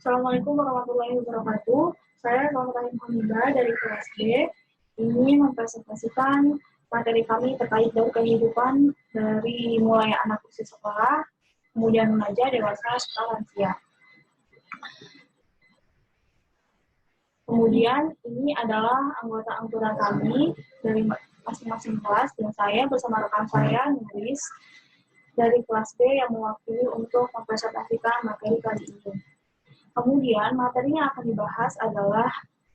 Assalamualaikum warahmatullahi wabarakatuh. Saya Muhammad Rahim Hamidah dari kelas B. Ini mempresentasikan materi kami terkait dari kehidupan dari mulai anak usia sekolah, kemudian remaja, dewasa, serta lansia. Kemudian ini adalah anggota-anggota kami dari masing-masing kelas, dan saya bersama rekan saya, Nuris, dari kelas B yang mewakili untuk mempresentasikan materi kali ini. Kemudian materi yang akan dibahas adalah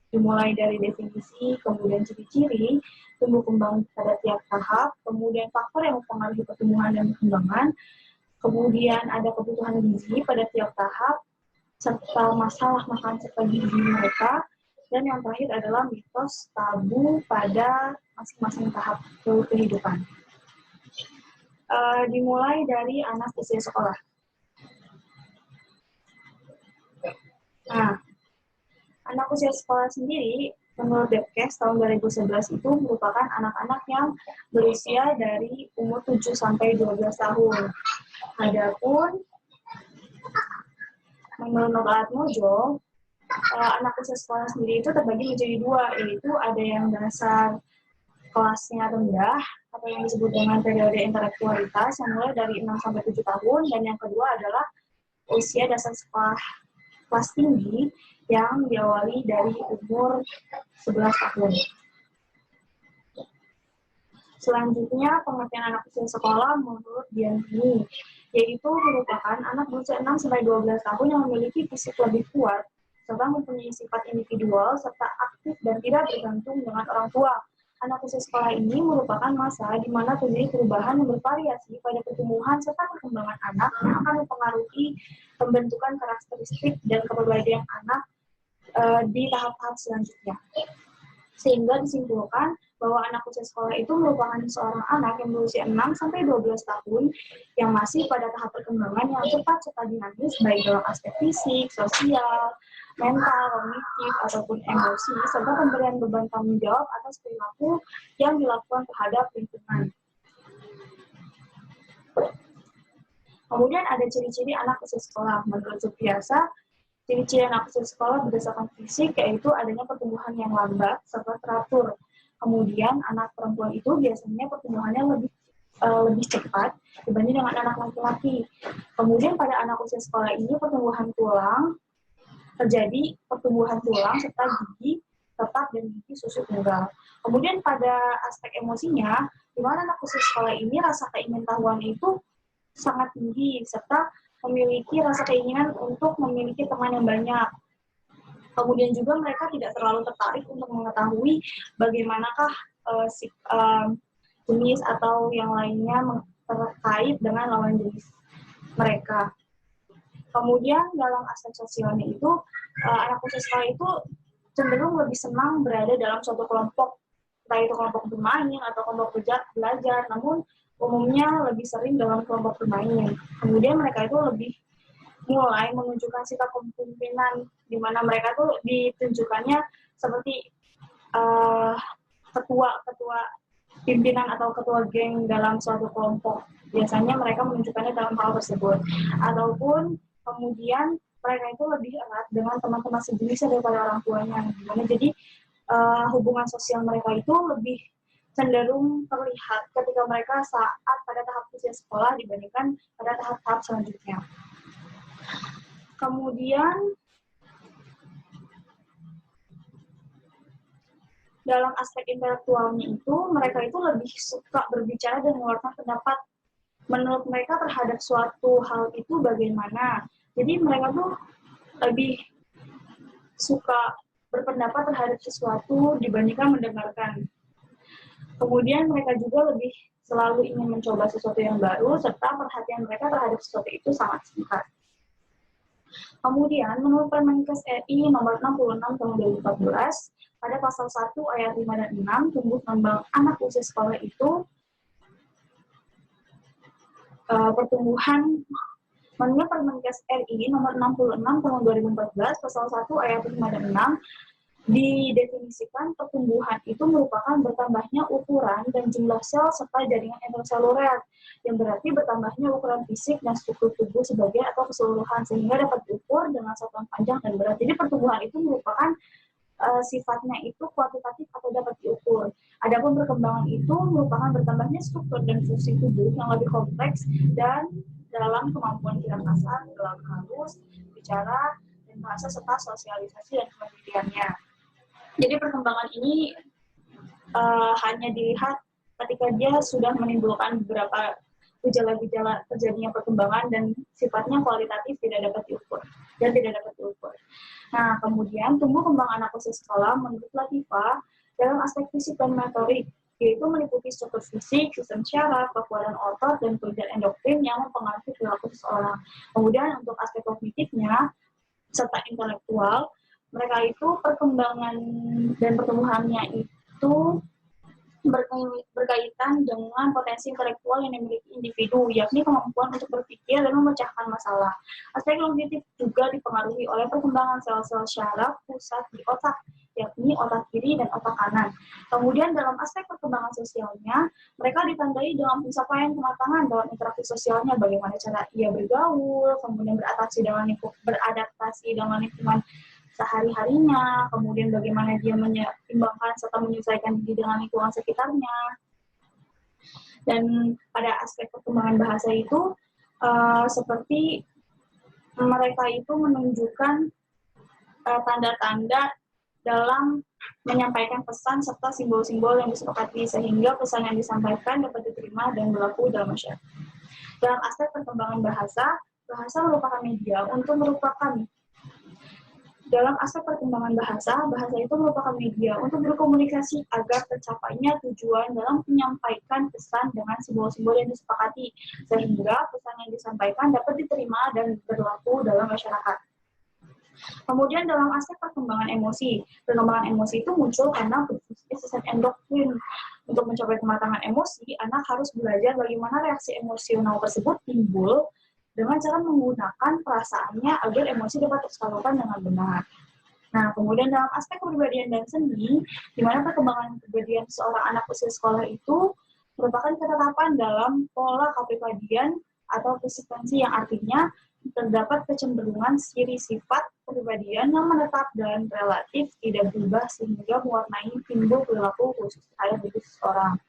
dimulai dari definisi, kemudian ciri-ciri, tumbuh kembang pada tiap tahap, kemudian faktor yang mempengaruhi pertumbuhan dan perkembangan, kemudian ada kebutuhan gizi pada tiap tahap, serta masalah makan serta gizi mereka, dan yang terakhir adalah mitos tabu pada masing-masing tahap kehidupan. Dimulai dari anak usia sekolah. Nah, anak usia sekolah sendiri, menurut Depkes tahun 2011 itu merupakan anak-anak yang berusia dari umur 7 sampai 12 tahun. Adapun menurut Novel Atmojo, anak usia sekolah sendiri itu terbagi menjadi dua, yaitu ada yang dasar kelasnya rendah atau yang disebut dengan periode intelektualitas yang mulai dari 6 sampai 7 tahun, dan yang kedua adalah usia dasar sekolah kelas tinggi yang diawali dari umur 11 tahun. Selanjutnya, pengertian anak usia sekolah menurut Diani, yaitu merupakan anak berusia 6 sampai 12 tahun yang memiliki fisik lebih kuat, serta mempunyai sifat individual, serta aktif dan tidak bergantung dengan orang tua. Anak usia sekolah ini merupakan masa di mana terjadi perubahan yang bervariasi pada pertumbuhan serta perkembangan anak yang akan mempengaruhi pembentukan karakteristik dan kepribadian anak di tahap-tahap selanjutnya. Sehingga disimpulkan bahwa anak usia sekolah itu merupakan seorang anak yang berusia 6 sampai 12 tahun yang masih pada tahap perkembangan yang cepat serta dinamis baik dalam aspek fisik, sosial, mental, kognitif, ataupun emosi, serta pemberian beban tanggung jawab atas perilaku yang dilakukan terhadap lingkungan. Kemudian ada ciri-ciri anak usia sekolah. Menurut Supriyasa, ciri-ciri anak usia sekolah berdasarkan fisik yaitu adanya pertumbuhan yang lambat serta teratur. Kemudian anak perempuan itu biasanya pertumbuhannya lebih cepat dibanding dengan anak laki-laki. Kemudian pada anak usia sekolah ini terjadi pertumbuhan tulang serta gigi tetap dan gigi susu tunggal. Kemudian pada aspek emosinya, di mana anak usia sekolah ini rasa keingintahuan itu sangat tinggi serta memiliki rasa keinginan untuk memiliki teman yang banyak. Kemudian juga mereka tidak terlalu tertarik untuk mengetahui bagaimanakah jenis atau yang lainnya terkait dengan lawan jenis mereka. Kemudian dalam aspek sosialnya itu, anak usia sekolah itu cenderung lebih senang berada dalam suatu kelompok, entah itu kelompok bermain atau kelompok belajar, namun umumnya lebih sering dalam kelompok bermain. Kemudian mereka itu lebih mulai menunjukkan sikap kepemimpinan, di mana mereka tuh ditunjukkannya seperti ketua pimpinan atau ketua geng dalam suatu kelompok. Biasanya mereka menunjukkannya dalam hal tersebut. Ataupun kemudian mereka itu lebih erat dengan teman-teman sejenisnya daripada orang tuanya. Jadi hubungan sosial mereka itu lebih cenderung terlihat ketika mereka saat pada tahap usia sekolah dibandingkan pada tahap-tahap selanjutnya. Kemudian dalam aspek intelektualnya itu, mereka itu lebih suka berbicara dan mengeluarkan pendapat menurut mereka terhadap suatu hal itu bagaimana. Jadi mereka tuh lebih suka berpendapat terhadap sesuatu dibandingkan mendengarkan. Kemudian mereka juga lebih selalu ingin mencoba sesuatu yang baru, serta perhatian mereka terhadap sesuatu itu sangat singkat. Kemudian, menurut Permenkes RI nomor 66 tahun 2014, pada pasal 1 ayat 5 dan 6, tumbuh kembang anak usia sekolah itu pertumbuhan menurut Permenkes RI nomor 66 tahun 2014 pasal 1 ayat 5 dan 6 Didefinisikan pertumbuhan itu merupakan bertambahnya ukuran dan jumlah sel serta jaringan intraseluler, yang berarti bertambahnya ukuran fisik dan struktur tubuh sebagai atau keseluruhan sehingga dapat diukur dengan satuan panjang dan berat. Jadi pertumbuhan itu merupakan sifatnya itu kuantitatif atau dapat diukur. Adapun perkembangan itu merupakan bertambahnya struktur dan fungsi tubuh yang lebih kompleks dan dalam kemampuan gerak kasar, gerak halus, bicara, dan bahasa serta sosialisasi dan kemandiriannya. Jadi perkembangan ini hanya dilihat ketika dia sudah menimbulkan beberapa gejala-gejala terjadinya perkembangan dan sifatnya kualitatif tidak dapat diukur dan tidak dapat diukur. Nah, kemudian tumbuh kembang anak usia sekolah menurut Latifa dalam aspek fisik dan motorik, yaitu meliputi struktur fisik, sistem syaraf, kekuatan otot, dan pekerjaan endokrin yang mempengaruhi perilaku seseorang. Kemudian untuk aspek kognitifnya serta intelektual, mereka itu perkembangan dan pertumbuhannya itu berkaitan dengan potensi intelektual yang dimiliki individu, yakni kemampuan untuk berpikir dan memecahkan masalah. Aspek kognitif juga dipengaruhi oleh perkembangan sel-sel syaraf pusat di otak, yakni otak kiri dan otak kanan. Kemudian dalam aspek perkembangan sosialnya, mereka ditandai dengan pencapaian kematangan dalam interaksi sosialnya, bagaimana cara ia bergaul, kemudian beradaptasi dengan lingkungan sehari-harinya, kemudian bagaimana dia menyeimbangkan serta menyesuaikan diri dengan lingkungan sekitarnya. Dan pada aspek perkembangan bahasa itu, seperti mereka itu menunjukkan tanda-tanda dalam menyampaikan pesan serta simbol-simbol yang disepakati, sehingga pesan yang disampaikan dapat diterima dan berlaku dalam masyarakat. Dalam aspek perkembangan bahasa, bahasa merupakan media untuk dalam aspek perkembangan bahasa, bahasa itu merupakan media untuk berkomunikasi agar tercapainya tujuan dalam menyampaikan pesan dengan simbol-simbol yang disepakati, sehingga pesan yang disampaikan dapat diterima dan berlaku dalam masyarakat. Kemudian dalam aspek perkembangan emosi itu muncul karena berfungsi sistem endokrin. Untuk mencapai kematangan emosi, anak harus belajar bagaimana reaksi emosional tersebut timbul dengan cara menggunakan perasaannya agar emosi dapat tersalurkan dengan benar. Nah, kemudian dalam aspek kepribadian dan seni, di mana perkembangan kepribadian seorang anak usia sekolah itu merupakan ketetapan dalam pola kepribadian atau konsistensi, yang artinya terdapat kecenderungan ciri sifat kepribadian yang menetap dan relatif tidak berubah sehingga mewarnai timbul perilaku khusus terhadap diri seseorang.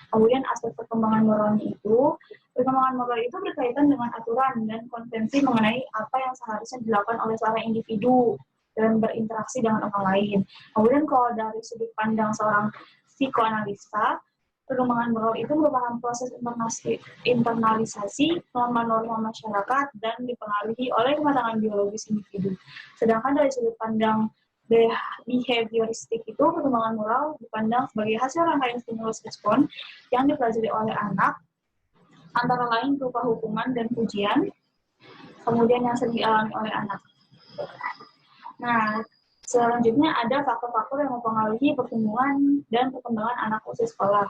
Kemudian aspek perkembangan moralnya itu, perkembangan moral itu berkaitan dengan aturan dan konvensi mengenai apa yang seharusnya dilakukan oleh seorang individu dan berinteraksi dengan orang lain. Kemudian kalau dari sudut pandang seorang psikoanalisa, perkembangan moral itu merupakan proses internalisasi norma-norma masyarakat dan dipengaruhi oleh kematangan biologis individu. Sedangkan dari sudut pandang behavioristik itu, perkembangan moral dipandang sebagai hasil rangkaian stimulus respon yang dipelajari oleh anak, antara lain berupa hukuman dan pujian, kemudian yang sering dialami oleh anak. Nah, selanjutnya ada faktor-faktor yang mempengaruhi pertumbuhan dan perkembangan anak usia sekolah.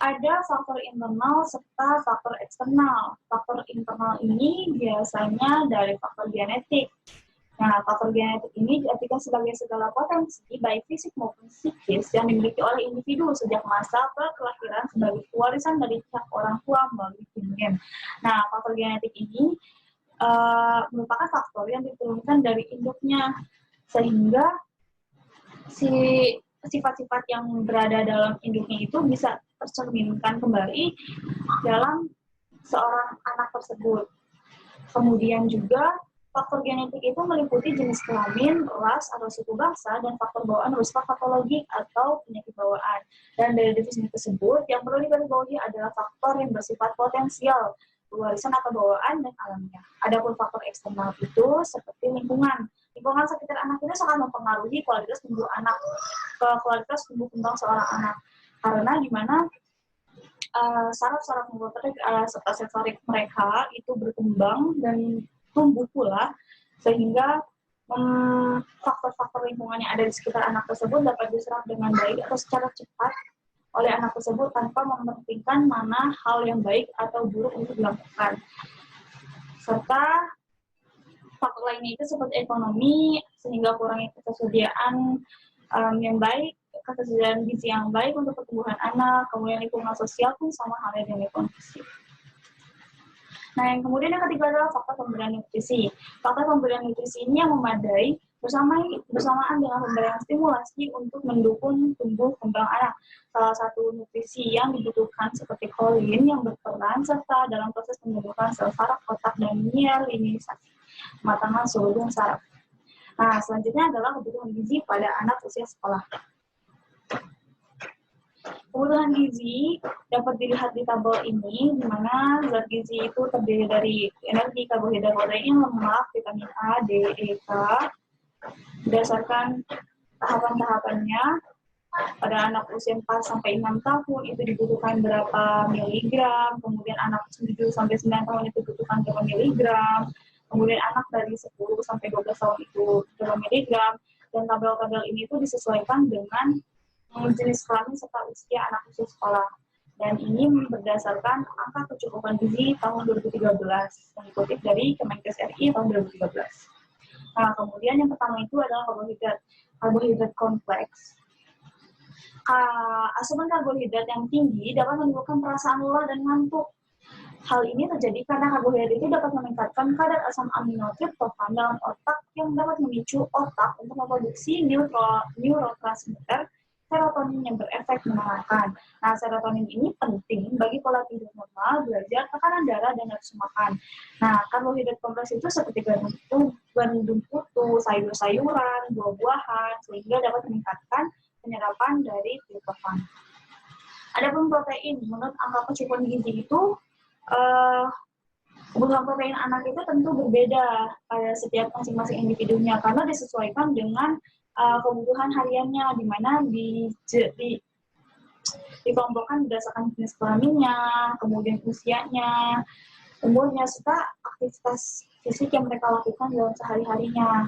Ada faktor internal serta faktor eksternal. Faktor internal ini biasanya dari faktor genetik. Nah, faktor genetik ini diartikan sebagai segala potensi, baik fisik maupun psikis, yang dimiliki oleh individu sejak masa kelahiran sebagai warisan dari pihak orang tua melalui gen. Nah, faktor genetik ini merupakan faktor yang diturunkan dari induknya, sehingga sifat-sifat yang berada dalam induknya itu bisa tercerminkan kembali dalam seorang anak tersebut. Kemudian juga faktor genetik itu meliputi jenis kelamin, ras atau suku bangsa, dan faktor bawaan berupa patologi atau penyakit bawaan. Dan dari definisi tersebut, yang perlu digarisbawahi adalah faktor yang bersifat potensial, warisan atau bawaan, dan alamiah. Adapun faktor eksternal itu seperti lingkungan. Lingkungan sekitar anak itu sangat mempengaruhi kualitas tumbuh anak, kualitas tumbuh kembang seorang anak. Karena di mana saraf-saraf motorik serta sensorik mereka itu berkembang dan tumbuh pula, sehingga faktor-faktor lingkungan yang ada di sekitar anak tersebut dapat diserap dengan baik atau secara cepat oleh anak tersebut tanpa mementingkan mana hal yang baik atau buruk untuk dilakukan. Serta Faktor lainnya itu seperti ekonomi, sehingga kurangnya ketersediaan yang baik, ketersediaan gizi yang baik untuk pertumbuhan anak, kemudian lingkungan sosial pun sama halnya dengan lingkungan fisik. Nah, yang kemudian yang ketiga adalah faktor pemberian nutrisi. Faktor pemberian nutrisi ini yang memadai bersamaan dengan pemberian stimulasi untuk mendukung tumbuh kembang anak. Salah satu nutrisi yang dibutuhkan seperti kolin yang berperan serta dalam proses pembentukan sel saraf otak dan mielinisasi kematangan seluruh saraf. Nah, selanjutnya adalah kebutuhan gizi pada anak usia sekolah. Kebutuhan gizi dapat dilihat di tabel ini, di mana zat gizi itu terdiri dari energi, karbohidrat, protein, lemak, vitamin A, D, E, K. Berdasarkan tahapan-tahapannya, pada anak usia 4-6 tahun itu dibutuhkan berapa miligram, kemudian anak 7-9 tahun itu dibutuhkan berapa miligram, kemudian anak dari 10-12 tahun itu berapa miligram, dan tabel-tabel ini itu disesuaikan dengan jenis kelamin serta usia anak usia sekolah. Dan ini berdasarkan angka kecukupan gizi tahun 2013 yang dikutip dari Kemenkes RI tahun 2013. Nah, kemudian yang pertama itu adalah karbohidrat kompleks. Asupan karbohidrat yang tinggi dapat menimbulkan perasaan lelah dan ngantuk. Hal ini terjadi karena karbohidrat itu dapat meningkatkan kadar asam amino triptofan dalam otak yang dapat memicu otak untuk memproduksi neurotransmitter serotonin yang berefek menenangkan. Nah, serotonin ini penting bagi pola tidur normal, belajar, tekanan darah, dan nafsu makan. Nah, karbohidrat kompleks itu seperti gandum putu, sayur-sayuran, buah-buahan, sehingga dapat meningkatkan penyerapan dari triptofan. Adapun protein, menurut angka kecukupan gizi itu, kebutuhan protein anak itu tentu berbeda pada setiap masing-masing individunya karena disesuaikan dengan kebutuhan hariannya, di mana dikelompokkan berdasarkan jenis kelaminnya, kemudian usianya, umurnya, serta aktivitas fisik yang mereka lakukan dalam sehari-harinya.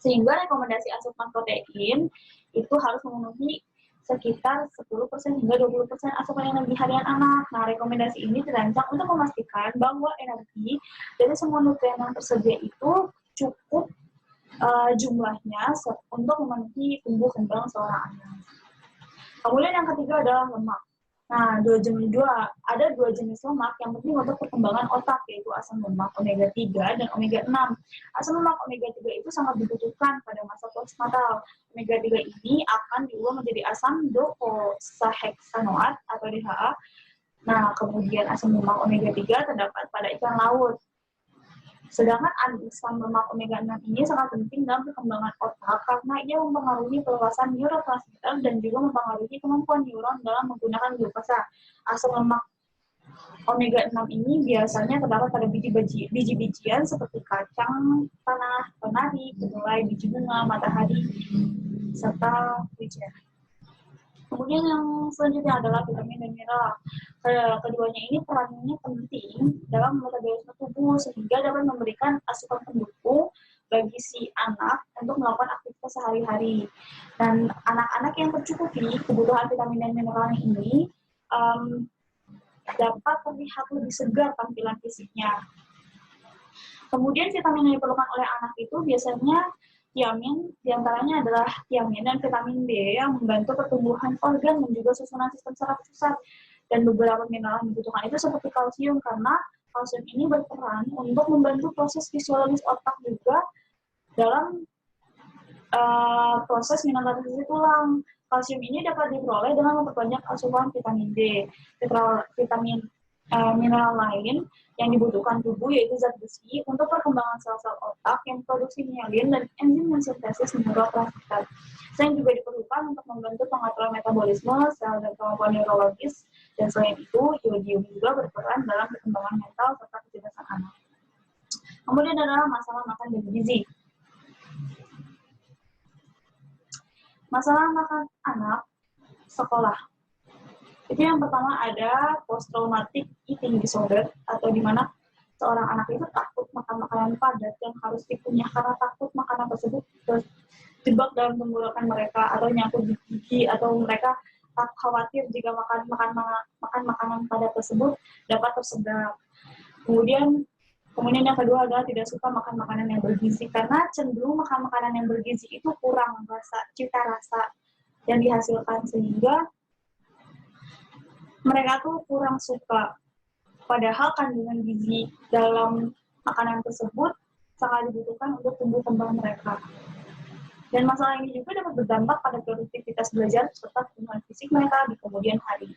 Sehingga rekomendasi asupan protein itu harus memenuhi sekitar 10% hingga 20% asupan energi harian anak. Nah, rekomendasi ini dirancang untuk memastikan bahwa energi dari semua nutrien yang tersedia itu cukup jumlahnya untuk memenuhi tumbuh kembang seorang anak. Kemudian yang ketiga adalah lemak. Nah, ada dua jenis lemak yang penting untuk perkembangan otak, yaitu asam lemak omega 3 dan omega 6. Asam lemak omega 3 itu sangat dibutuhkan pada masa postnatal. Omega 3 ini akan diubah menjadi asam docosahexaenoat atau DHA. Nah, kemudian asam lemak omega 3 terdapat pada ikan laut. Sedangkan asam lemak omega 6 ini sangat penting dalam perkembangan otak karena ia mempengaruhi pelepasan neurotransmitter dan juga mempengaruhi kemampuan neuron dalam menggunakan glukosa. Asam lemak omega 6 ini biasanya terdapat pada biji-bijian seperti kacang tanah, kenari, kedelai, biji bunga, matahari, serta wijen. Kemudian yang selanjutnya adalah vitamin dan mineral. Keduanya ini perannya penting dalam metabolisme tubuh sehingga dapat memberikan asupan pendukung bagi si anak untuk melakukan aktivitas sehari-hari. Dan anak-anak yang tercukupi kebutuhan vitamin dan mineral ini dapat terlihat lebih segar tampilan fisiknya. Kemudian vitamin yang diperlukan oleh anak itu biasanya tiamin, diantaranya adalah tiamin dan vitamin D yang membantu pertumbuhan organ dan juga susunan sistem saraf pusat. Dan beberapa mineral yang dibutuhkan itu seperti kalsium, karena kalsium ini berperan untuk membantu proses fisiologis otak juga dalam proses mineralisasi tulang. Kalsium ini dapat diperoleh dengan memperbanyak asupan vitamin D. Mineral lain yang dibutuhkan tubuh yaitu zat besi untuk perkembangan sel-sel otak yang produksi myelin dan enzim sintesis neurotransmitter. Selain juga diperlukan untuk membantu pengaturan metabolisme sel dan kemampuan neurologis, dan selain itu iodium juga berperan dalam perkembangan mental serta kecerdasan anak. Kemudian adalah masalah makan dan gizi. Masalah makan anak sekolah. Itu yang pertama ada post-traumatic eating disorder, atau di mana seorang anak itu takut makan makanan padat yang harus dikunyah karena takut makanan tersebut terjebak dalam tenggorokan mereka atau nyangkut di gigi, atau mereka tak khawatir jika makan makanan padat tersebut dapat tersedap. Kemudian Kemudian yang kedua adalah tidak suka makan makanan yang bergizi, karena cenderung makan makanan yang bergizi itu kurang cita rasa yang dihasilkan, sehingga mereka tuh kurang suka. Padahal kandungan gizi dalam makanan tersebut sangat dibutuhkan untuk tumbuh kembang mereka. Dan masalah ini juga dapat berdampak pada produktivitas belajar serta pertumbuhan fisik mereka di kemudian hari.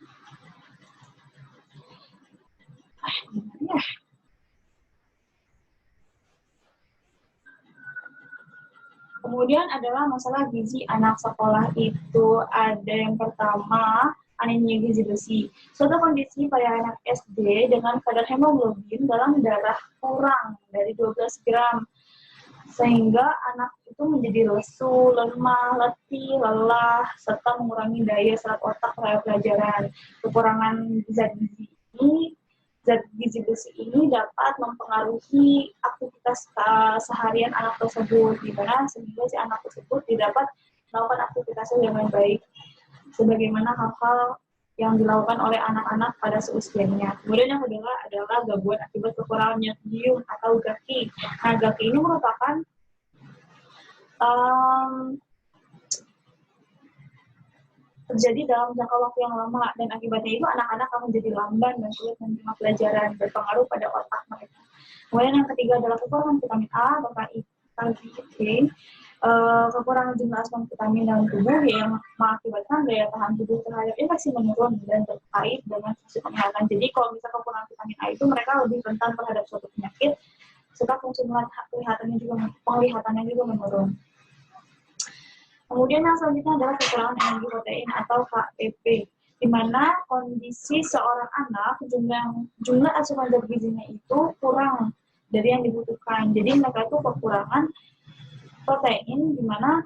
Kemudian adalah masalah gizi anak sekolah itu. Ada yang pertama, anemia gizi besi. Suatu kondisi pada anak SD dengan kadar hemoglobin dalam darah kurang dari 12 gram. Sehingga anak itu menjadi lesu, lemah, letih, lelah, serta mengurangi daya serap otak pada pelajaran. Kekurangan zat gizi besi ini dapat mempengaruhi aktivitas seharian anak tersebut, di mana sehingga si anak tersebut tidak dapat melakukan aktivitasnya dengan baik, sebagaimana hal-hal yang dilakukan oleh anak-anak pada seusianya. Kemudian yang kedua adalah gangguan akibat kekurangan natrium atau GAKI. Nah, GAKI ini merupakan terjadi dalam jangka waktu yang lama, dan akibatnya itu anak-anak akan menjadi lamban dan sulit menerima pelajaran, berpengaruh pada otak mereka. Kemudian yang ketiga adalah kekurangan vitamin A, vitamin D, kekurangan jumlah asam vitamin dalam tubuh yang mengakibatkan daya tahan tubuh terhadap infeksi menurun dan terkait dengan fungsi penglihatan. Jadi kalau misalkan kekurangan vitamin A itu mereka lebih rentan terhadap suatu penyakit, serta fungsi penglihatannya juga menurun. Kemudian yang selanjutnya adalah kekurangan energi protein atau HEP, di mana kondisi seorang anak jumlah asupan zat gizinya itu kurang dari yang dibutuhkan. Jadi mereka itu kekurangan protein, di mana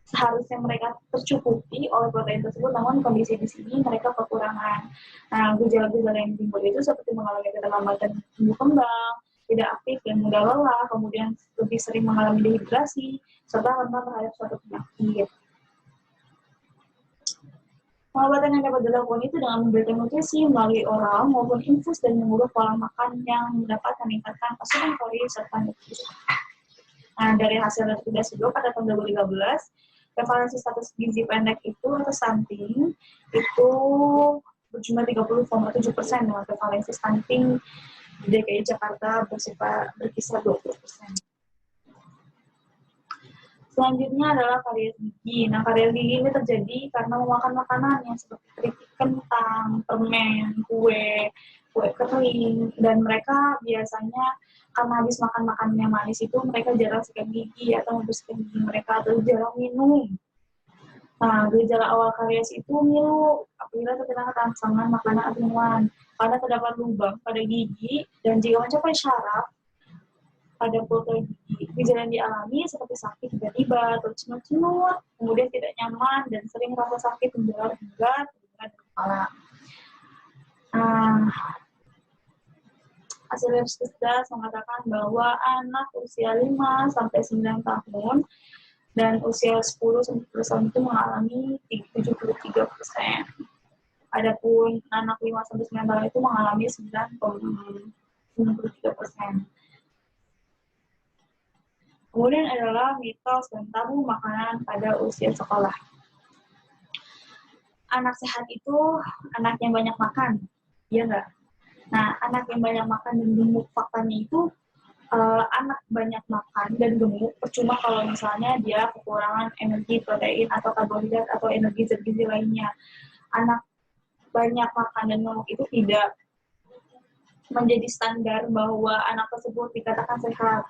seharusnya mereka tercukupi oleh protein tersebut, namun kondisi di sini mereka kekurangan. Nah, gejala-gejala yang timbul itu seperti mengalami keterlambatan tumbuh kembang, tidak aktif dan mudah lelah, kemudian lebih sering mengalami dehidrasi, serta rentan terhadap suatu penyakit. Pengobatan yang dapat dilakukan itu dengan memberikan nutrisi melalui oral maupun infus dan mengubah pola makan yang dapat meningkatkan asupan kalori serta nutrisi. Nah, dari hasil investigasi juga pada tahun 2013, prevalensi status gizi pendek itu atau stunting itu berjumlah 30,7% dengan prevalensi stunting di DKI Jakarta berkisar 20%. Selanjutnya adalah karier gigi. Nah, karier gigi ini terjadi karena memakan makanan yang seperti keripik kentang, permen, kue kering, dan mereka biasanya karena habis makan makanan yang manis itu mereka jarang sikat gigi atau membersihkan gigi mereka, atau jarang minum. Nah, gejala awal karies itu ngilu apabila terkena rangsangan makanan atau minuman, karena terdapat lubang pada gigi, dan jika mencapai syaraf pada foto gigi, gejala yang dialami seperti sakit tiba-tiba atau cenut-cenut, kemudian tidak nyaman dan sering rasa sakit menjalar hingga terdengar di kepala. Hasil riset mengatakan bahwa anak usia 5-9 tahun dan usia 10-11 tahun itu mengalami 73%. Adapun anak 5-9 tahun itu mengalami 9,93%. Kemudian adalah mitos dan tabu makanan pada usia sekolah. Anak sehat itu anak yang banyak makan, iya nggak? Nah, anak yang banyak makan dan gemuk, faktanya itu anak banyak makan dan gemuk percuma kalau misalnya dia kekurangan energi, protein, atau karbohidrat, atau energi zat gizi lainnya. Anak banyak makan dan gemuk itu tidak menjadi standar bahwa anak tersebut dikatakan sehat.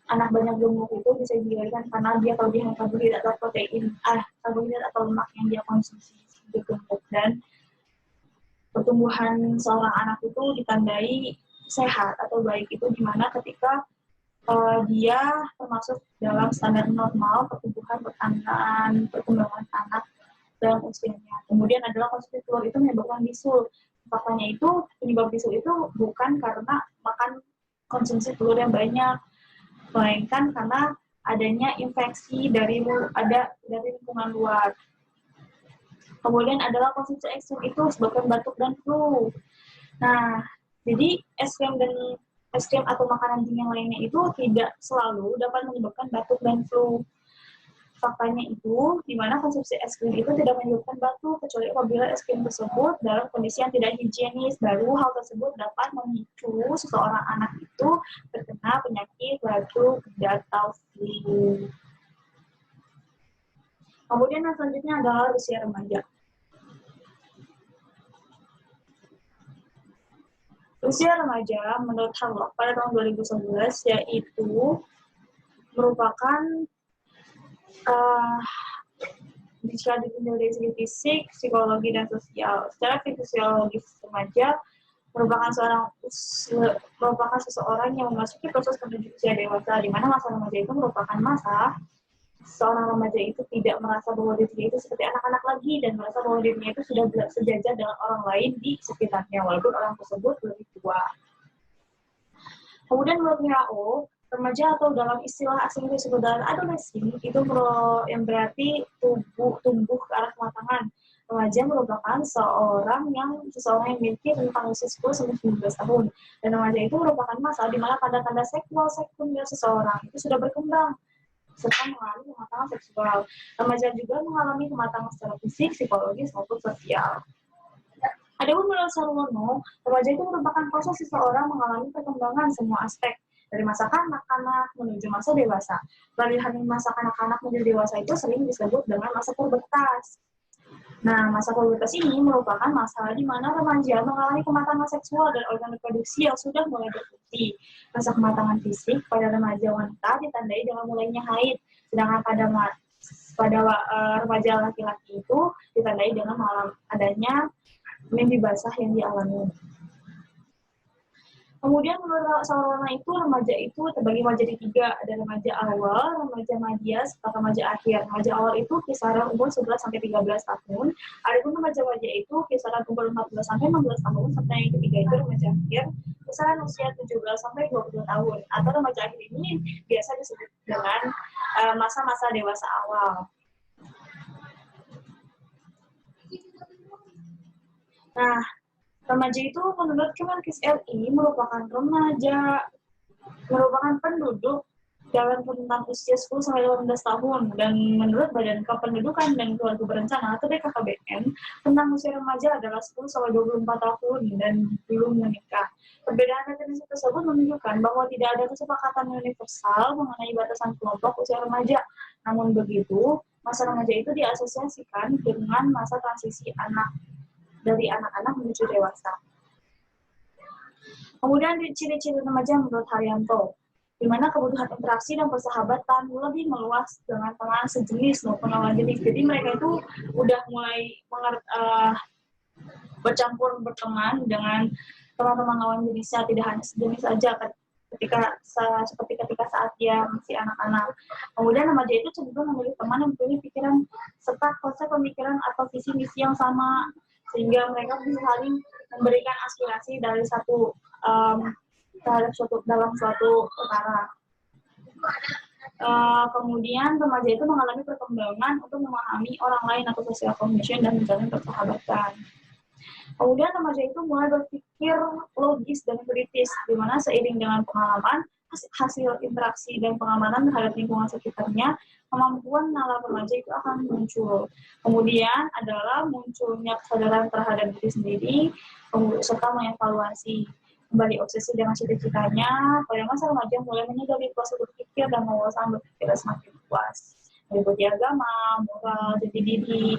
Anak banyak gemuk itu bisa diberikan karena dia kelebihan karbohidrat atau protein, karbohidrat atau lemak yang dia konsumsi di gemuk. Dan pertumbuhan seorang anak itu ditandai sehat atau baik itu dimana ketika dia termasuk dalam standar normal perkembangan anak dalam usianya. Kemudian adalah konsumsi telur itu menyebabkan bisul. Faktanya itu penyebab bisul itu bukan karena makan konsumsi telur yang banyak, melainkan karena adanya infeksi dari lingkungan luar. Kemudian adalah konsumsi ekstrim itu sebabkan batuk dan flu. Nah, Jadi es krim atau makanan dingin lainnya itu tidak selalu dapat menyebabkan batuk dan flu. Faktanya itu, di mana konsumsi es krim itu tidak menyebabkan batuk, kecuali apabila es krim tersebut dalam kondisi yang tidak higienis. Baru hal tersebut dapat memicu seseorang anak itu terkena penyakit batuk atau flu. Kemudian yang selanjutnya adalah usia remaja. Usia remaja menurut Harlock pada tahun 2011 yaitu merupakan jika ditinjau dari segi fisik, psikologi, dan sosial. Secara fisiologis remaja merupakan seseorang yang memasuki proses menuju usia dewasa, di mana masa remaja itu merupakan masa seorang remaja itu tidak merasa bahwa dirinya itu seperti anak-anak lagi dan merasa bahwa dirinya itu sudah sejajar dengan orang lain di sekitarnya walaupun orang tersebut lebih tua. Kemudian menurut WHO, remaja atau dalam istilah asing itu disebut dengan adolescent itu yang berarti tumbuh ke arah kematangan. Remaja merupakan seseorang yang memiliki rentang usia 10 sampai 19 tahun. Dan remaja itu merupakan masa di mana tanda-tanda seksual sekunder seseorang itu sudah berkembang serta mengalami kematangan seksual. Remaja juga mengalami kematangan secara fisik, psikologis, maupun sosial. Adapun menurut Sarwono, remaja itu merupakan proses seseorang mengalami perkembangan semua aspek, dari masa kanak-kanak menuju masa dewasa. Peralihan masa kanak-kanak menuju dewasa itu sering disebut dengan masa pubertas. Nah, masa pubertas ini merupakan masa di mana remaja mengalami kematangan seksual dan organ reproduksi yang sudah mulai berfungsi. Masa kematangan fisik pada remaja wanita ditandai dengan mulainya haid, sedangkan pada remaja laki-laki itu ditandai dengan adanya mimpi basah yang dialami. Kemudian menurut Sarwono itu remaja itu terbagi menjadi 3, ada remaja awal, remaja media, serta remaja akhir. Remaja awal itu kisaran umur 11 sampai 13 tahun, adapun remaja media itu kisaran umur 14 sampai 16 tahun, serta yang ketiga itu remaja akhir, kisaran usia 17 sampai 20 tahun. Atau remaja akhir ini biasa disebut dengan masa-masa dewasa awal. Nah, remaja itu menurut Kemenkes RI merupakan penduduk dalam rentang usia 10 sampai 18 tahun, dan menurut Badan Kependudukan dan Keluarga Berencana atau BKKBN, rentang usia remaja adalah 10 sampai 24 tahun dan belum menikah. Perbedaan definisi tersebut menunjukkan bahwa tidak ada kesepakatan universal mengenai batasan kelompok usia remaja. Namun begitu, masa remaja itu diasosiasikan dengan masa transisi dari anak-anak menuju dewasa. Kemudian ciri-ciri remaja menurut Haryanto, di mana kebutuhan interaksi dan persahabatan lebih meluas dengan teman sejenis maupun lawan jenis. Jadi mereka itu udah mulai bercampur berteman dengan teman-teman lawan jenisnya, tidak hanya sejenis saja seperti ketika saat dia masih anak-anak. Kemudian remaja itu cenderung memilih teman yang mempunyai pikiran serta konsep pemikiran atau visi misi yang sama, sehingga mereka bisa saling memberikan aspirasi dari dalam suatu perkara. Kemudian remaja itu mengalami perkembangan untuk memahami orang lain atau social cognition dan menjalin persahabatan. Kemudian remaja itu mulai berpikir logis dan kritis, di mana seiring dengan pengalaman, hasil interaksi dan pengamanan terhadap lingkungan sekitarnya, kemampuan nalar remaja itu akan muncul. Kemudian adalah munculnya kesadaran terhadap diri sendiri, serta mengevaluasi kembali obsesi dengan cita-citanya. Pada masa remaja mulai menyadari proses berpikir dan wawasan berpikir semakin luas, meliputi agama, moral, jati diri.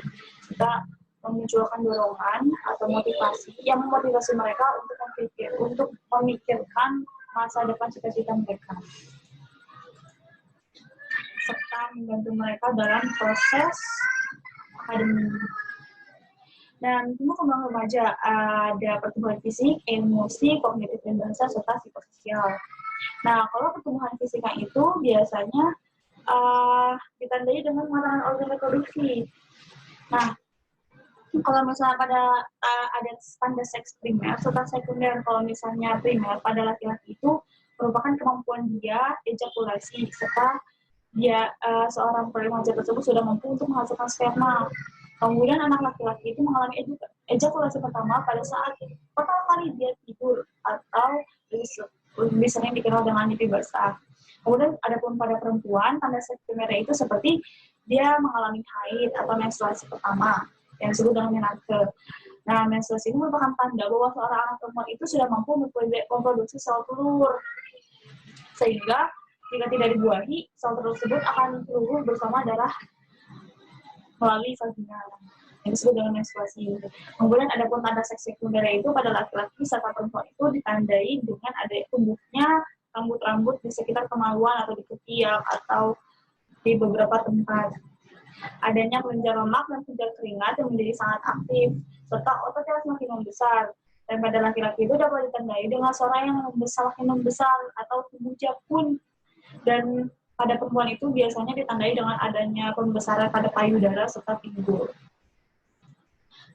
Kita memunculkan dorongan atau motivasi yang memotivasi mereka untuk memikirkan masa depan cita-cita mereka, serta membantu mereka dalam proses akademik. Dan tumbuh kembang remaja ada pertumbuhan fisik, emosi, kognitif dan bahasa, serta psikososial. Nah, kalau pertumbuhan fisiknya itu biasanya ditandai dengan kematangan organ reproduksi. Nah, kalau misalnya ada tanda seks primer serta sekunder, kalau misalnya primer pada laki-laki itu merupakan kemampuan dia ejakulasi, serta dia seorang remaja tersebut sudah mampu untuk menghasilkan sperma. Kemudian anak laki-laki itu mengalami ejakulasi pertama pada saat pertama kali dia tidur atau lebih sering dikenal dengan mimpi basah. Kemudian adapun pada perempuan, tanda seks primer itu seperti dia mengalami haid atau menstruasi pertama yang disebut dengan menarche. Nah, menstruasi ini merupakan tanda bahwa seorang anak perempuan itu sudah mampu memproduksi sel telur. Sehingga jika tidak dibuahi, sel tersebut akan keluar bersama darah melalui vagina yang disebut dengan menstruasi. Kemudian ada pun tanda seks sekunder itu pada laki-laki serta perempuan itu ditandai dengan ada tumbuhnya rambut-rambut di sekitar kemaluan atau di ketiak atau di beberapa tempat. Adanya kelenjar lemak dan kelenjar keringat yang menjadi sangat aktif, serta otot yang semakin membesar. Dan pada laki-laki itu dapat ditandai dengan suara yang semakin membesar atau tubuh jakun. Dan pada perempuan itu biasanya ditandai dengan adanya pembesaran pada payudara serta pinggul.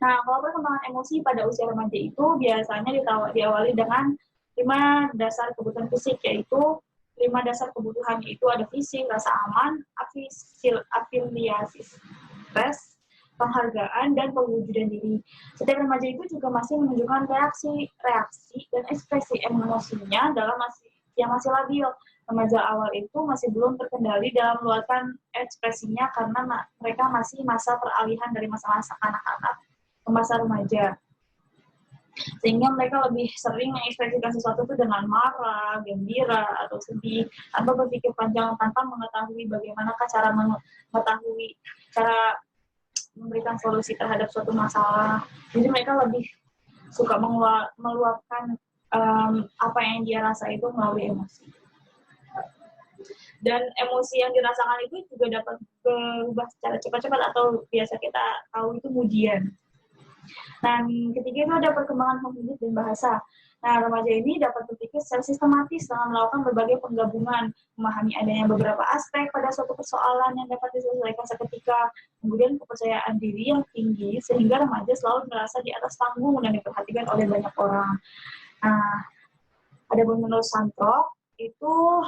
Nah, kalau perkembangan emosi pada usia remaja itu biasanya diawali dengan 5 dasar kebutuhan fisik, yaitu 5 dasar kebutuhan itu ada fisik, rasa aman, afiliasi, stres, penghargaan, dan pewujudan diri. Setiap remaja itu juga masih menunjukkan reaksi dan ekspresi emosinya yang masih labil. Remaja awal itu masih belum terkendali dalam meluapkan ekspresinya karena mereka masih masa peralihan dari masa-masa anak-anak ke masa remaja. Sehingga mereka lebih sering mengekspresikan sesuatu itu dengan marah, gembira, atau sedih, atau berpikir panjang tanpa mengetahui bagaimana cara memberikan solusi terhadap suatu masalah. Jadi mereka lebih suka meluapkan apa yang dia rasa itu melalui emosi. Dan emosi yang dirasakan itu juga dapat berubah secara cepat-cepat atau biasa kita tahu itu kemudian. Dan ketiga itu ada perkembangan kognitif dan bahasa. Nah, remaja ini dapat berpikir secara sistematis dengan melakukan berbagai penggabungan, memahami adanya beberapa aspek pada suatu persoalan yang dapat diselesaikan seketika, kemudian kepercayaan diri yang tinggi, sehingga remaja selalu merasa di atas panggung dan diperhatikan oleh banyak orang. Nah, ada menurut Santrok, itu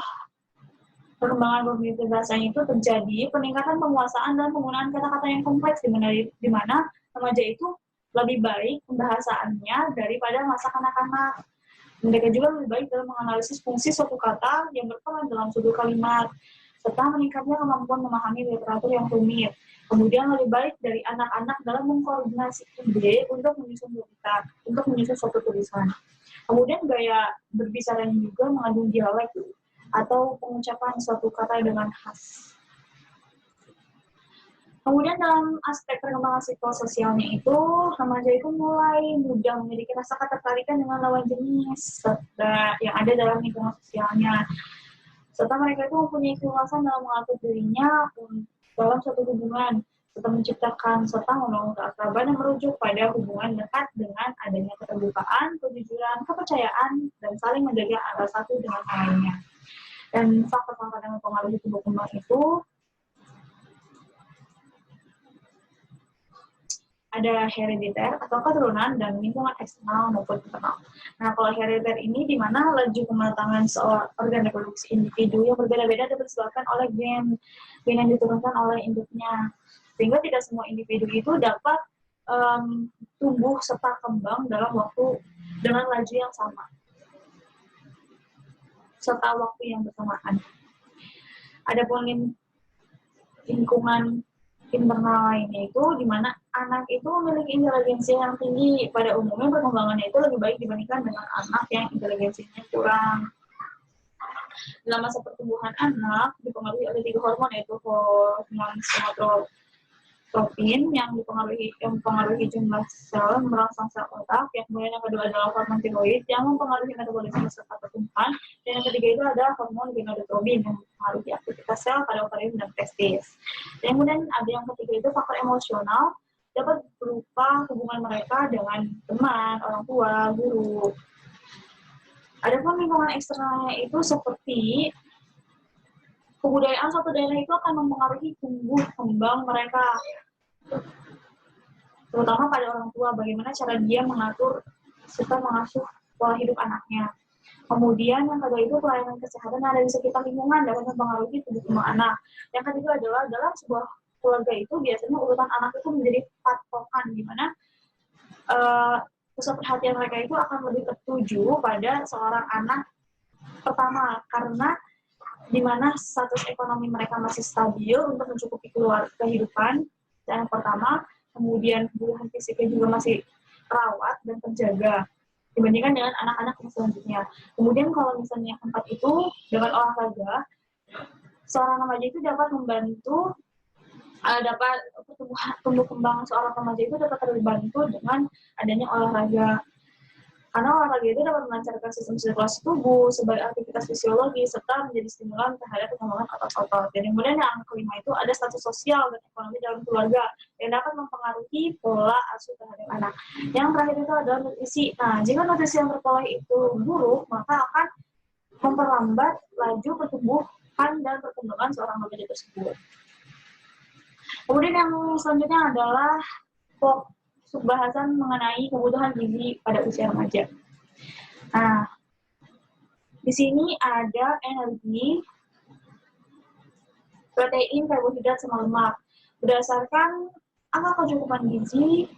perkembangan kognitif bahasanya itu terjadi peningkatan penguasaan dan penggunaan kata-kata yang kompleks di mana remaja itu lebih baik pembahasaannya daripada masa kanak-kanak. Mereka juga lebih baik dalam menganalisis fungsi suatu kata yang berperan dalam suatu kalimat, serta meningkatnya kemampuan memahami literatur yang rumit. Kemudian lebih baik dari anak-anak dalam mengkoordinasi ide untuk menyusun suatu tulisan. Kemudian gaya berbicaranya juga mengandung dialek atau pengucapan suatu kata dengan khas. Kemudian dalam aspek perkembangan psikososialnya itu, remaja itu mulai mudah memiliki rasa ketertarikan dengan lawan jenis yang ada dalam lingkungan sosialnya. Serta mereka itu mempunyai keluasan dalam mengatur dirinya dalam suatu hubungan, serta menciptakan serta membangun keakraban yang merujuk pada hubungan dekat dengan adanya keterbukaan, kejujuran, kepercayaan, dan saling menjaga antara satu dengan lainnya. Dan faktor-faktor yang mempengaruhi tumbuh kembang itu ada herediter atau keturunan dan lingkungan eksternal maupun internal. Nah, kalau herediter ini di mana laju kematangan organ reproduksi individu yang berbeda-beda dapat disebabkan oleh gen yang diturunkan oleh induknya. Sehingga tidak semua individu itu dapat tumbuh serta kembang dalam waktu dengan laju yang sama serta waktu yang bersamaan. Adapun lingkungan internal lainnya itu di mana anak itu memiliki inteligensi yang tinggi. Pada umumnya perkembangannya itu lebih baik dibandingkan dengan anak yang inteligensinya kurang. Dalam masa pertumbuhan anak dipengaruhi oleh 3 hormon, yaitu hormon somatotrofin yang mempengaruhi jumlah sel merangsang sel otak, kemudian yang kedua adalah hormon tiroid yang mempengaruhi metabolisme serta pertumbuhan, dan yang ketiga itu ada hormon gonadotropin yang mempengaruhi aktivitas sel pada ovarium dan testis. Dan kemudian ada yang ketiga itu faktor emosional, dapat berupa hubungan mereka dengan teman, orang tua, guru. Adapun lingkungan eksternalnya itu seperti kebudayaan suatu daerah itu akan mempengaruhi tumbuh kembang mereka, terutama pada orang tua, bagaimana cara dia mengatur serta mengasuh pola hidup anaknya. Kemudian yang kedua itu pelayanan kesehatan yang ada di sekitar lingkungan dapat mempengaruhi tumbuh kembang anak. Yang ketiga adalah dalam sebuah keluarga itu biasanya urutan anak itu menjadi patokan, di mana pusat perhatian mereka itu akan lebih tertuju pada seorang anak pertama, karena di mana status ekonomi mereka masih stabil untuk mencukupi kehidupan yang pertama, kemudian kebutuhan fisiknya juga masih terawat dan terjaga dibandingkan dengan anak-anak yang selanjutnya. Kemudian kalau misalnya yang keempat itu dengan olahraga, seorang remaja itu dapat membantu dapat tumbuh kembang seorang remaja itu dapat terbantu dengan adanya olahraga. Karena olahraga itu dapat melancarkan sistem sirkulasi tubuh sebagai aktivitas fisiologi serta menjadi stimulan terhadap perkembangan otot-otot. Dan kemudian yang kelima itu ada status sosial dan ekonomi dalam keluarga yang dapat mempengaruhi pola asuh terhadap anak. Yang terakhir itu adalah nutrisi. Nah, jika nutrisi yang terperoleh itu buruk, maka akan memperlambat laju pertumbuhan dan perkembangan seorang remaja tersebut. Kemudian yang selanjutnya adalah bahasan mengenai kebutuhan gizi pada usia remaja. Nah, di sini ada energi, protein, karbohidrat, sama lemak. Berdasarkan angka kecukupan gizi,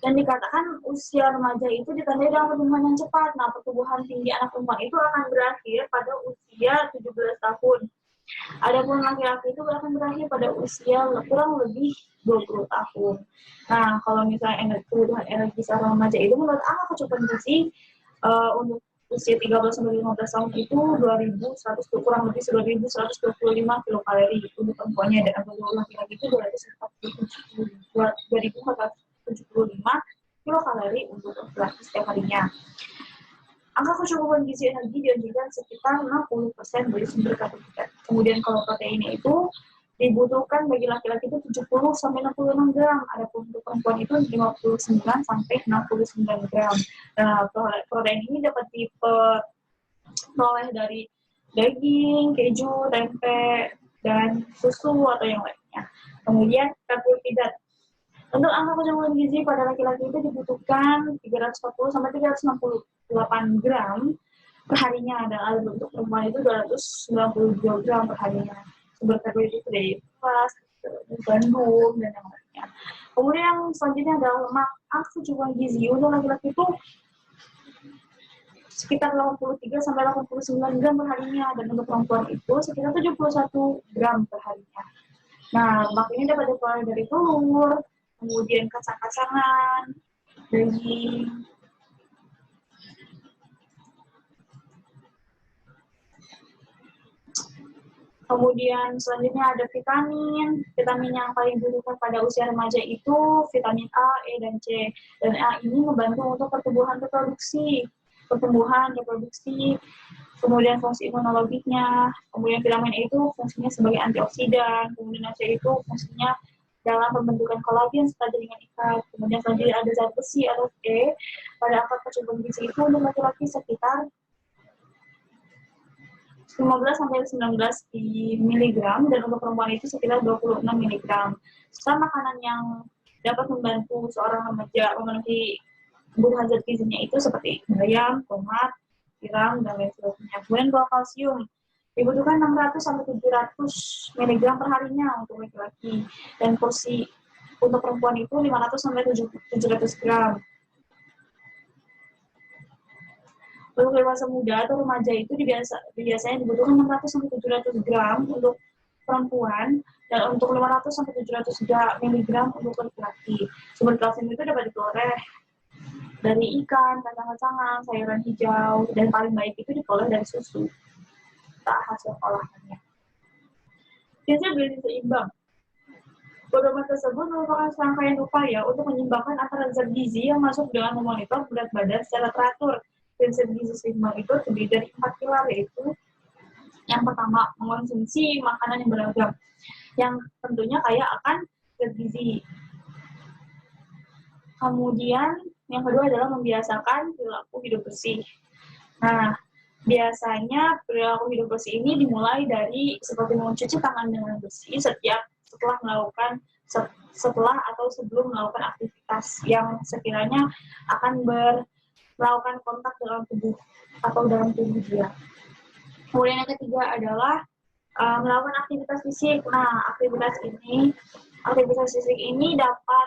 dan dikatakan usia remaja itu ditandai dengan pertumbuhan yang cepat. Nah, pertumbuhan tinggi anak perempuan itu akan berakhir pada usia 17 tahun. Adapun laki-laki itu akan berakhir pada usia kurang lebih 20 tahun. Nah, kalau misalnya kebutuhan energi seorang remaja itu menurut angka kecukupan gizi untuk usia 13-15 tahun itu 2.100, kurang lebih 2.125 kilokalori untuk perempuannya, dan untuk laki-laki itu 2.475 kilokalori untuk laki-laki setiap harinya. Angka kecukupan gizi energi dianjurkan sekitar 60% dari sumber karbohidrat. Kemudian kalau proteinnya itu dibutuhkan bagi laki-laki itu 70-66 gram, adapun untuk perempuan itu 59-69 gram. Nah, protein ini dapat diperoleh dari daging, keju, tempe, dan susu atau yang lainnya. Kemudian karbohidrat. Untuk angka kecukupan gizi pada laki-laki itu dibutuhkan 340-368 gram per harinya, dan untuk perempuan itu 292 gram per harinya. Sumber karbohidrat itu dari beras, gandum, dan yang lainnya. Kemudian yang selanjutnya adalah lemak. Angka kecukupan gizi untuk laki-laki itu sekitar 83-89 gram per harinya, dan untuk perempuan itu sekitar 71 gram per harinya. Nah, lemak ini dapat diperoleh dari telur, kemudian kacang-kacangan, daging, kemudian selanjutnya ada vitamin. Vitamin yang paling dibutuhkan pada usia remaja itu vitamin A, E, dan C. Dan A ini membantu untuk pertumbuhan reproduksi, kemudian fungsi imunologinya. Kemudian vitamin E itu fungsinya sebagai antioksidan, kemudian C itu fungsinya dalam pembentukan kolagen serta jaringan ikat. Kemudian selanjutnya ada zat besi atau E. Pada angka kecukupan gizi itu untuk laki-laki sekitar 15-19 di miligram, dan untuk perempuan itu sekitar 26 miligram. Serta makanan yang dapat membantu seorang remaja memenuhi kebutuhan zat gizinya itu seperti bayam, tomat, tiram, dan lain sebagainya. Kemudian kalau kalsium dibutuhkan 600-700 mg per harinya untuk laki-laki, dan porsi untuk perempuan itu 500-700 gram. Untuk dewasa muda atau remaja itu biasanya dibutuhkan 600-700 gram untuk perempuan, dan untuk 500-700 mg untuk laki-laki. Sumber kalsium itu dapat diperoleh dari ikan, kacang-kacangan, sayuran hijau, dan paling baik itu diperoleh dari susu hasil olahannya. Gizi bergizi seimbang. Pedoman tersebut merupakan serangkaian upaya untuk menyeimbangkan antara zat gizi yang masuk dengan memonitor berat badan secara teratur. Prinsip gizi seimbang itu terdiri dari 4 pilar, yaitu yang pertama, mengonsumsi makanan yang beragam, yang tentunya kaya akan zat gizi. Kemudian yang kedua adalah membiasakan perilaku hidup bersih. Nah, biasanya perilaku hidup bersih ini dimulai dari seperti mencuci tangan dengan bersih setelah atau sebelum melakukan aktivitas yang sekiranya akan melakukan kontak dalam tubuh atau dalam tubuh dia. Kemudian yang ketiga adalah Melakukan aktivitas fisik. Nah, aktivitas fisik ini dapat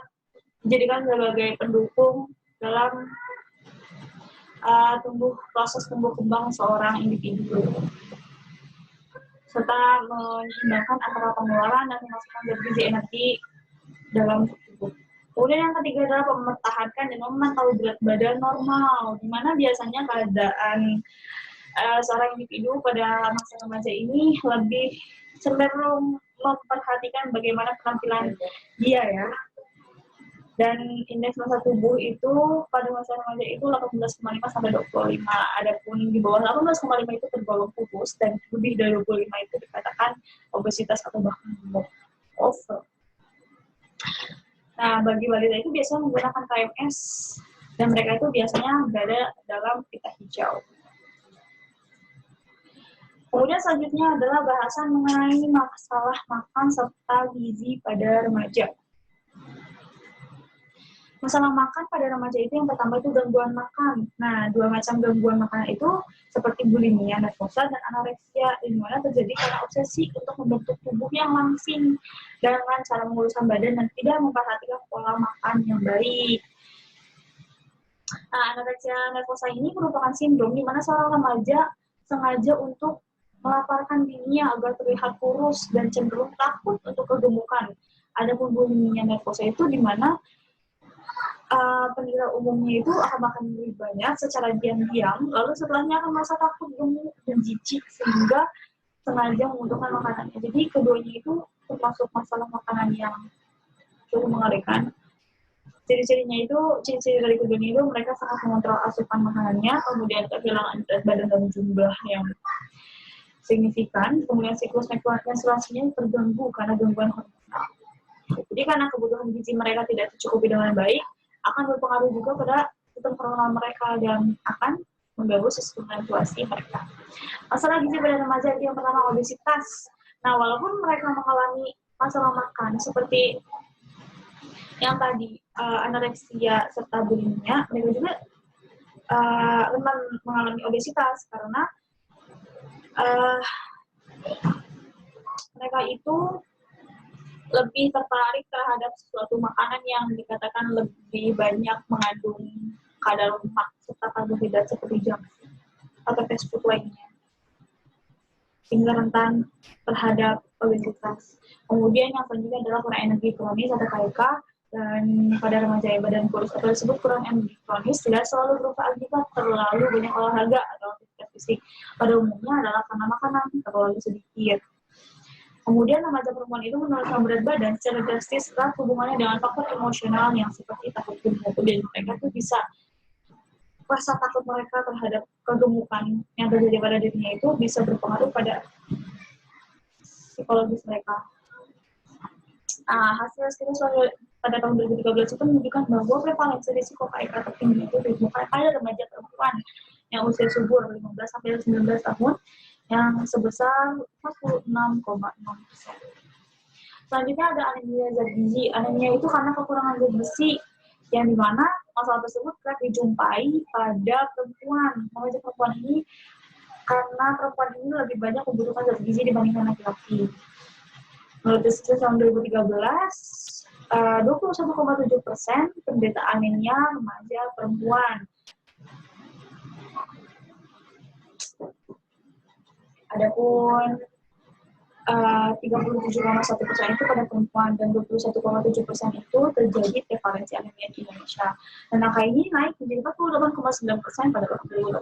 dijadikan sebagai pendukung dalam proses tumbuh kembang seorang individu, serta menyeimbangkan antara pengeluaran dan pemasukan bergizi energi dalam tubuh. Kemudian yang ketiga adalah mempertahankan dan memantau berat badan normal, di mana biasanya keadaan seorang individu pada masa remaja ini lebih cenderung memperhatikan bagaimana penampilan dia ya. Dan indeks massa tubuh itu pada masa remaja itu 18,5 sampai 25. Adapun di bawah 18,5 itu tergolong kurus dan lebih dari 25 itu dikatakan obesitas atau bahkan over. Nah, bagi balita itu biasanya menggunakan KMS dan mereka itu biasanya berada dalam pita hijau. Kemudian selanjutnya adalah bahasan mengenai masalah makan serta gizi pada remaja. Masalah makan pada remaja itu yang pertama itu gangguan makan. Nah, dua macam gangguan makanan itu seperti bulimia nervosa dan anoreksia, di mana terjadi karena obsesi untuk membentuk tubuh yang langsing dengan cara menguruskan badan dan tidak memperhatikan pola makan yang baik. Nah, anoreksia nervosa ini merupakan sindrom di mana seorang remaja sengaja untuk melaparkan dirinya agar terlihat kurus dan cenderung takut untuk kegemukan. Adapun bulimia nervosa itu di mana penderita umumnya itu akan makan lebih banyak secara diam-diam, lalu setelahnya akan merasa takut, gemuk, dan jijik sehingga sengaja membutuhkan makanannya. Jadi keduanya itu termasuk masalah makanan yang cukup mengerikan. Ciri-ciri dari keduanya itu mereka sangat mengontrol asupan makanannya, kemudian kehilangan berat badan dalam jumlah yang signifikan, kemudian siklus menstruasinya terganggu karena gangguan hormonal. Jadi karena kebutuhan gizi mereka tidak tercukupi dengan baik, akan berpengaruh juga pada sistem hormonal mereka dan akan mengganggu sistem menstruasi mereka. Masalah gizi pada remaja itu yang pertama obesitas. Nah, walaupun mereka mengalami masalah makan seperti yang tadi anoreksia serta bulimia, mereka juga rentan mengalami obesitas karena mereka itu lebih tertarik terhadap suatu makanan yang dikatakan lebih banyak mengandung kadar lemak serta karbohidrat seperti junk food atau fast food lainnya, sehingga rentan terhadap obesitas. Kemudian yang selanjutnya adalah kurang energi kronis atau KEK, dan pada remaja badan kurus atau disebut kurang energi kronis tidak selalu berupa akibat terlalu banyak olahraga atau aktivitas fisik. Pada umumnya adalah karena makanan terlalu sedikit. Kemudian remaja perempuan itu menurunkan berat badan secara drastis setelah hubungannya dengan faktor emosional yang seperti takut gemuk, dan mereka tuh bisa rasa takut mereka terhadap kegemukan yang terjadi pada dirinya itu bisa berpengaruh pada psikologis mereka. Hasil studi pada tahun 2013 itu menunjukkan bahwa prevalensi risiko KIK tertinggi itu ditemukan pada remaja perempuan yang usia subur 15 sampai 19 tahun yang sebesar 46,6%. Selanjutnya ada anemia zat gizi. Anemia itu karena kekurangan zat besi, yang dimana masalah tersebut kerap dijumpai pada perempuan. Remaja perempuan ini karena perempuan ini lebih banyak membutuhkan zat gizi dibandingkan laki-laki. Menurut riset tahun 2013, 21,7% penderita anemia remaja perempuan. Adapun 37,1% itu pada perempuan dan 21,7% itu terjadi prevalensi anemia di Indonesia. Dan angka ini naik menjadi 48,9% pada tahun 2018.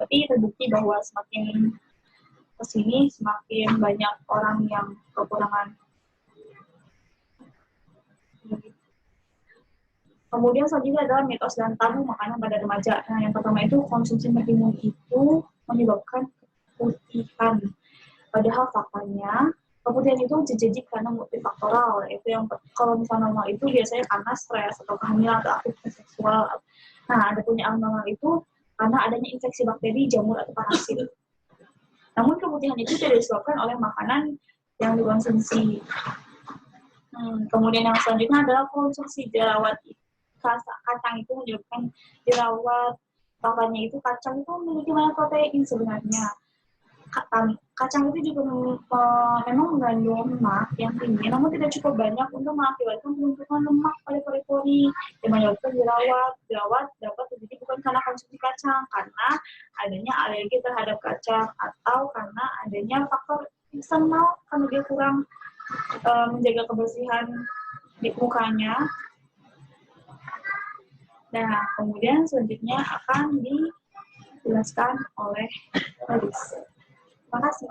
Berarti terbukti bahwa semakin kesini semakin banyak orang yang kekurangan. Kemudian selanjutnya adalah mitos dan tabu makanan pada remaja. Nah, yang pertama itu konsumsi maksimum itu menyebabkan keputihan. Padahal faktanya, kemudian itu terjadi karena multifaktoral, yaitu yang kalau misalnya normal itu biasanya karena stres atau kehamilan atau aktivitas seksual. Nah, ada punya abnormal itu karena adanya infeksi bakteri, jamur atau parasit. Namun keputihan itu tidak disebabkan oleh makanan yang dikonsumsi. Kemudian yang selanjutnya adalah konsumsi jerawat. Kacang itu menyebabkan jerawat. Faktanya itu kacang itu memiliki banyak protein sebenarnya. Kacang itu juga memang mengandung lemak yang tinggi, namun tidak cukup banyak untuk mengakibatkan penumpukan lemak pada pori-pori. Yang menyebabkan jerawat dapat terjadi bukan karena konsumsi kacang, karena adanya alergi terhadap kacang, atau karena adanya faktor eksternal, karena dia kurang menjaga kebersihan di mukanya. Nah, kemudian selanjutnya akan dijelaskan oleh Haris. Terima kasih.